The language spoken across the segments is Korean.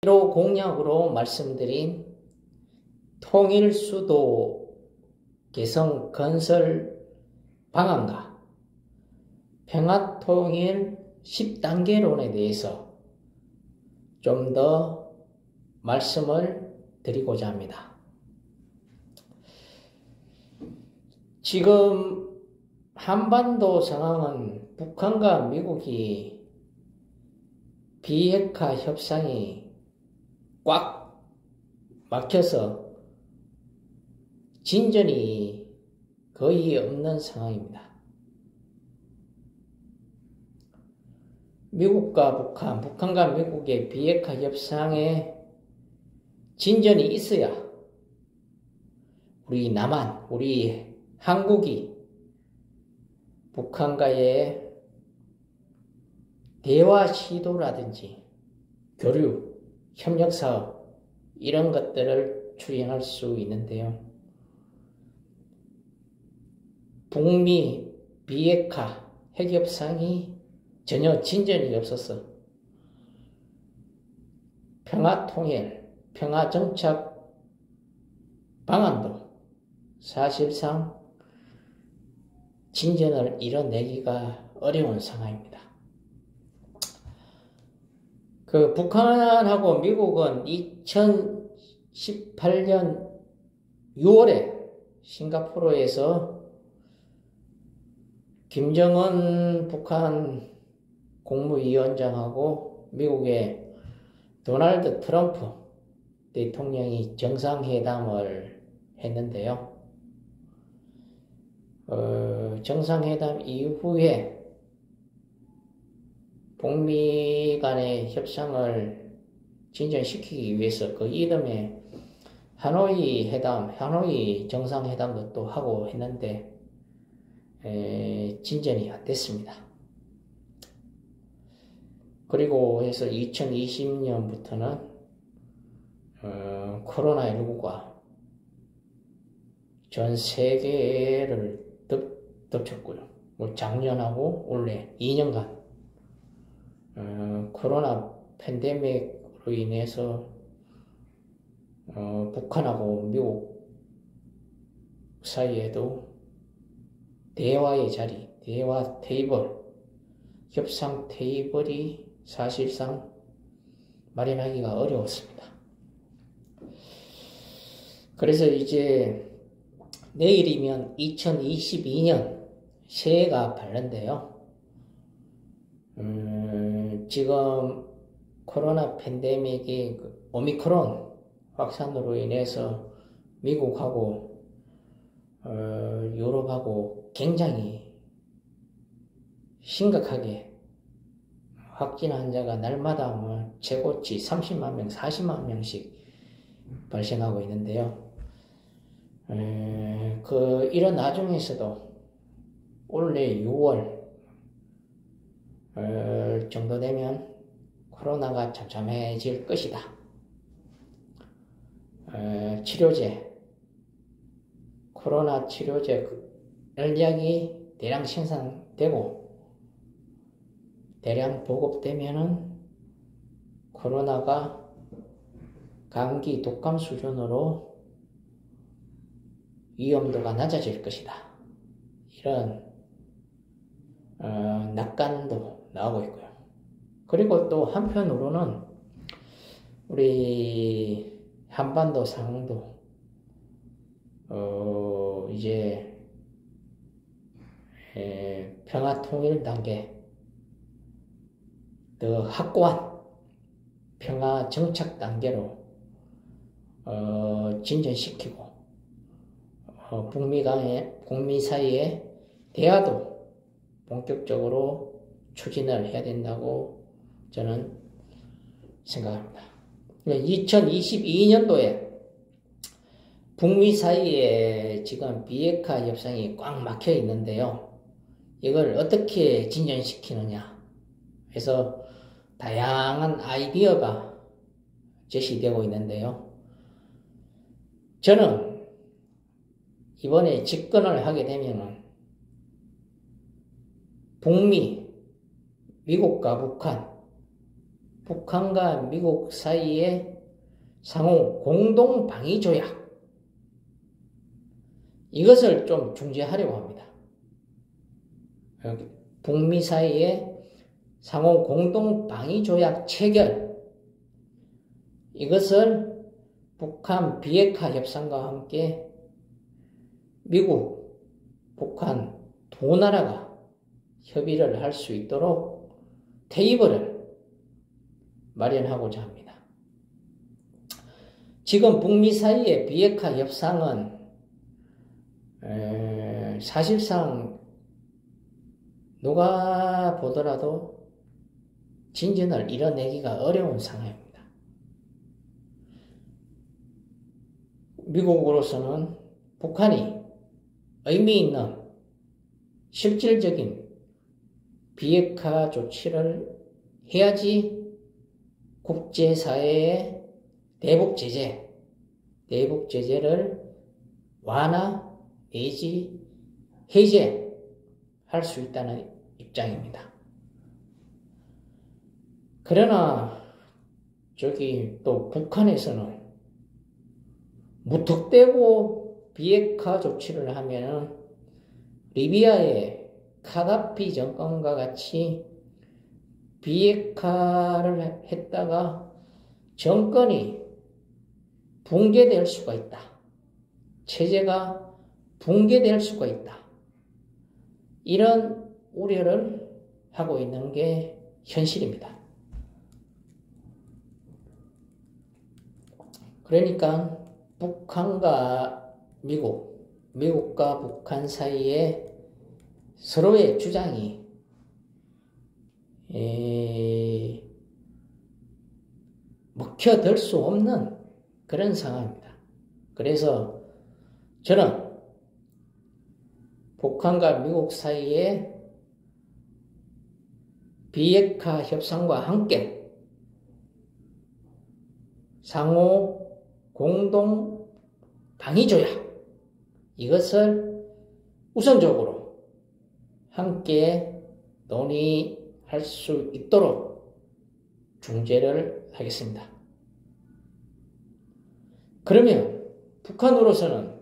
로 공약으로 말씀드린 통일수도 개성 건설 방안과 평화통일 10단계론에 대해서 좀 더 말씀을 드리고자 합니다. 지금 한반도 상황은 북한과 미국이 비핵화 협상이 꽉 막혀서 진전이 거의 없는 상황입니다. 미국과 북한과 미국의 비핵화 협상에 진전이 있어야 우리 남한, 우리 한국이 북한과의 대화 시도라든지 교류, 협력사업 이런 것들을 추진할 수 있는데요. 북미 비핵화 핵협상이 전혀 진전이 없어서 평화통일, 평화정착 방안도 사실상 진전을 이뤄내기가 어려운 상황입니다. 북한하고 미국은 2018년 6월에 싱가포르에서 김정은 북한 국무위원장하고 미국의 도널드 트럼프 대통령이 정상회담을 했는데요. 정상회담 이후에 북미 간의 협상을 진전시키기 위해서 그 이듬해 하노이 회담, 하노이 정상회담도 또 하고 했는데 진전이 안 됐습니다. 그리고 해서 2020년부터는 코로나19가 전 세계를 덮쳤고요. 작년하고 올해 2년간 코로나 팬데믹으로 인해서 북한하고 미국 사이에도 대화의 자리, 대화 테이블, 협상 테이블이 사실상 마련하기가 어려웠습니다. 그래서 이제 내일이면 2022년 새해가 밝는데요. 지금 코로나 팬데믹이 오미크론 확산으로 인해서 미국하고 유럽하고 굉장히 심각하게 확진 환자가 날마다 최고치 30만 명, 40만 명씩 발생하고 있는데요. 이런 와중에서도 올해 6월 정도 되면 코로나가 잠잠해질 것이다. 치료제, 코로나 치료제 열약이 대량 생산되고 대량 보급되면은 코로나가 감기, 독감 수준으로 위험도가 낮아질 것이다. 이런 낙관도 나오고 있고요. 그리고 또 한편으로는 우리 한반도 상황도 이제 평화통일 단계 더 확고한 평화정착 단계로 진전시키고 북미 사이에 대화도 본격적으로 추진을 해야 된다고 저는 생각합니다. 2022년도에 북미 사이에 지금 비핵화 협상이 꽉 막혀 있는데요. 이걸 어떻게 진전시키느냐 해서 다양한 아이디어가 제시되고 있는데요. 저는 이번에 집권을 하게 되면은 북미, 미국과 북한 북한과 미국 사이의 상호 공동 방위 조약, 이것을 좀 중재하려고 합니다. 북미 사이의 상호 공동 방위 조약 체결, 이것을 북한 비핵화 협상과 함께 미국, 북한 두 나라가 협의를 할 수 있도록 테이블을 마련하고자 합니다. 지금 북미 사이의 비핵화 협상은 사실상 누가 보더라도 진전을 이뤄내기가 어려운 상황입니다. 미국으로서는 북한이 의미 있는 실질적인 비핵화 조치를 해야지 국제사회의 대북 제재를 완화 내지 해제할 수 있다는 입장입니다. 그러나 또 북한에서는 무턱대고 비핵화 조치를 하면은 리비아의 카다피 정권과 같이 비핵화를 했다가 정권이 붕괴될 수가 있다. 체제가 붕괴될 수가 있다. 이런 우려를 하고 있는 게 현실입니다. 그러니까 북한과 미국과 북한 사이에 서로의 주장이 먹혀들 수 없는 그런 상황입니다. 그래서 저는 북한과 미국 사이에 비핵화 협상과 함께 상호 공동 방위 조약, 이것을 우선적으로 함께 논의할 수 있도록 중재를 하겠습니다. 그러면 북한으로서는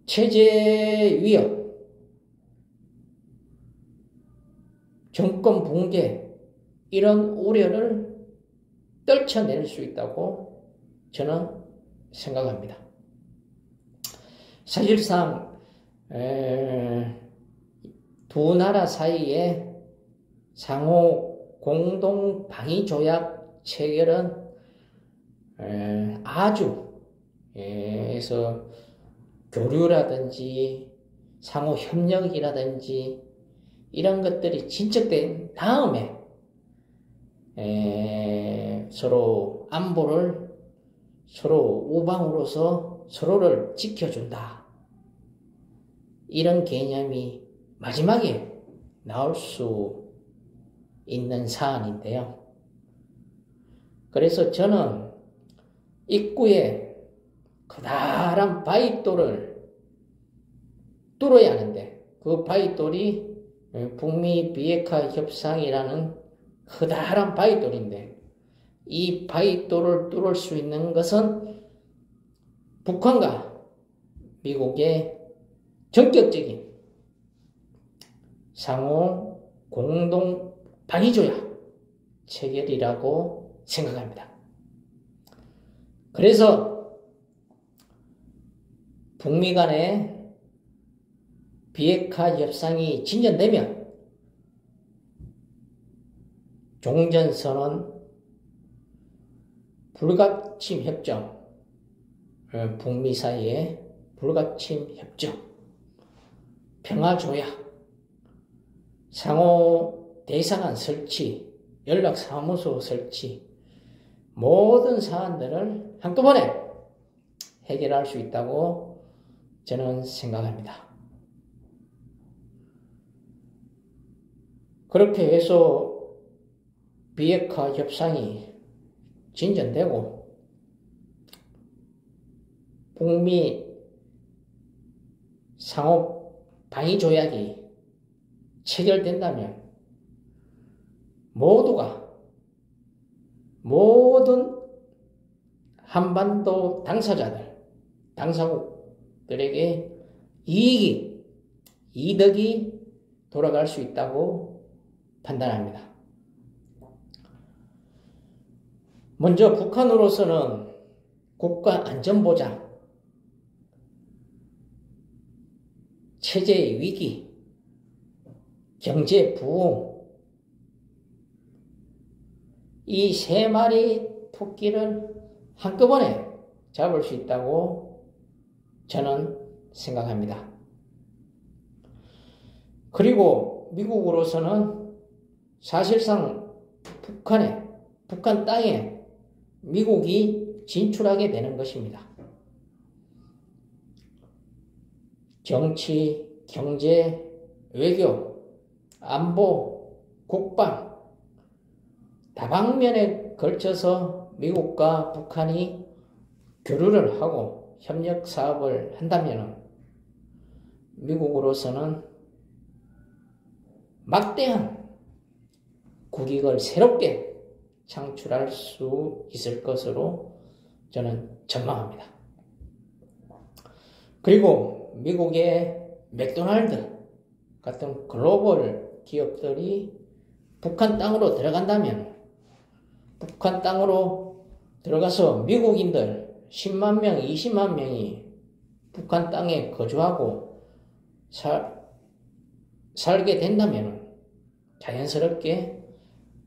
체제 위협, 정권 붕괴, 이런 우려를 떨쳐낼 수 있다고 저는 생각합니다. 사실상 두 나라 사이에 상호 공동 방위 조약 체결은 아주 그래서 교류라든지 상호 협력이라든지 이런 것들이 진척된 다음에 서로 안보를 서로 우방으로서 서로를 지켜준다. 이런 개념이 마지막에 나올 수 있는 사안인데요. 그래서 저는 입구에 커다란 바위돌을 뚫어야 하는데 그 바위돌이 북미 비핵화 협상이라는 커다란 바위돌인데 이 바위돌을 뚫을 수 있는 것은 북한과 미국의 전격적인 상호 공동 방위 조약 체결이라고 생각합니다. 그래서 북미 간의 비핵화 협상이 진전되면 종전선언, 불가침 협정, 북미 사이의 불가침 협정, 평화조약, 상호 대사관 설치, 연락사무소 설치, 모든 사안들을 한꺼번에 해결할 수 있다고 저는 생각합니다. 그렇게 해서 비핵화 협상이 진전되고 북미 상호 방위 조약이 체결된다면 모두가 모든 한반도 당사자들, 당사국들에게 이득이 돌아갈 수 있다고 판단합니다. 먼저 북한으로서는 국가 안전보장, 체제의 위기, 경제 부흥, 이 세 마리 토끼를 한꺼번에 잡을 수 있다고 저는 생각합니다. 그리고 미국으로서는 사실상 북한 땅에 미국이 진출하게 되는 것입니다. 정치, 경제, 외교, 안보, 국방, 다방면에 걸쳐서 미국과 북한이 교류를 하고 협력 사업을 한다면 미국으로서는 막대한 국익을 새롭게 창출할 수 있을 것으로 저는 전망합니다. 그리고 미국의 맥도날드 같은 글로벌 기업들이 북한 땅으로 들어간다면 북한 땅으로 들어가서 미국인들 10만 명, 20만 명이 북한 땅에 거주하고 살게 된다면 자연스럽게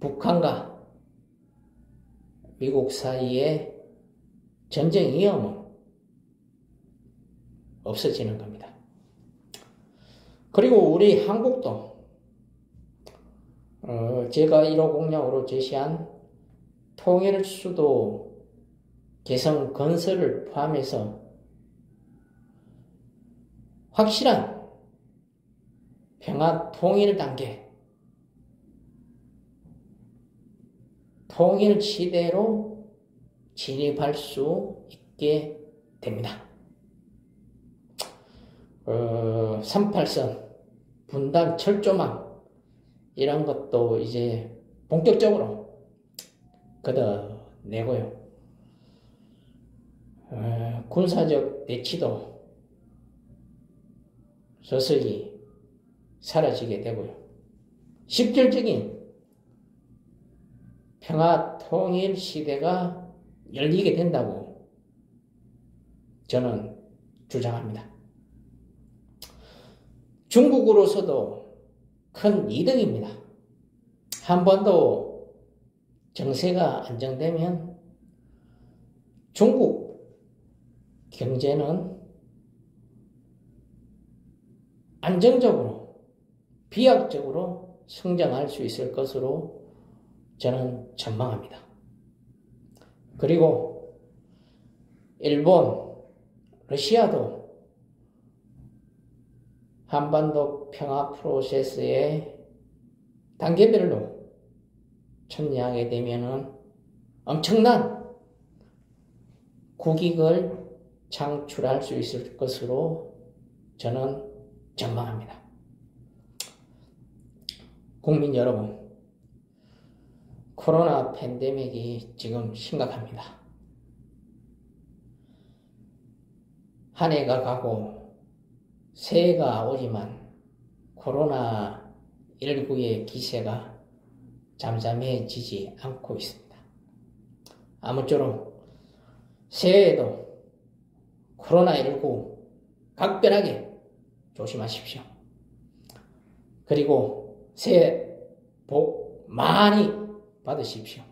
북한과 미국 사이에 전쟁 위험은 없어지는 겁니다. 그리고 우리 한국도 제가 1호 공약으로 제시한 통일수도 개성 건설을 포함해서 확실한 평화 통일 단계, 통일 시대로 진입할 수 있게 됩니다. 38선, 분단 철조망 이런 것도 이제 본격적으로 걷어내고요. 군사적 대치도 서서히 사라지게 되고요. 실질적인 평화 통일 시대가 열리게 된다고 저는 주장합니다. 중국으로서도 큰 이득입니다. 한반도 정세가 안정되면 중국 경제는 안정적으로 비약적으로 성장할 수 있을 것으로 저는 전망합니다. 그리고 일본, 러시아도 한반도 평화 프로세스의 단계별로 참여하게 되면은 엄청난 국익을 창출할 수 있을 것으로 저는 전망합니다. 국민 여러분, 코로나 팬데믹이 지금 심각합니다. 한 해가 가고 새해가 오지만 코로나19의 기세가 잠잠해지지 않고 있습니다. 아무쪼록 새해에도 코로나19 각별하게 조심하십시오. 그리고 새해 복 많이 받으십시오.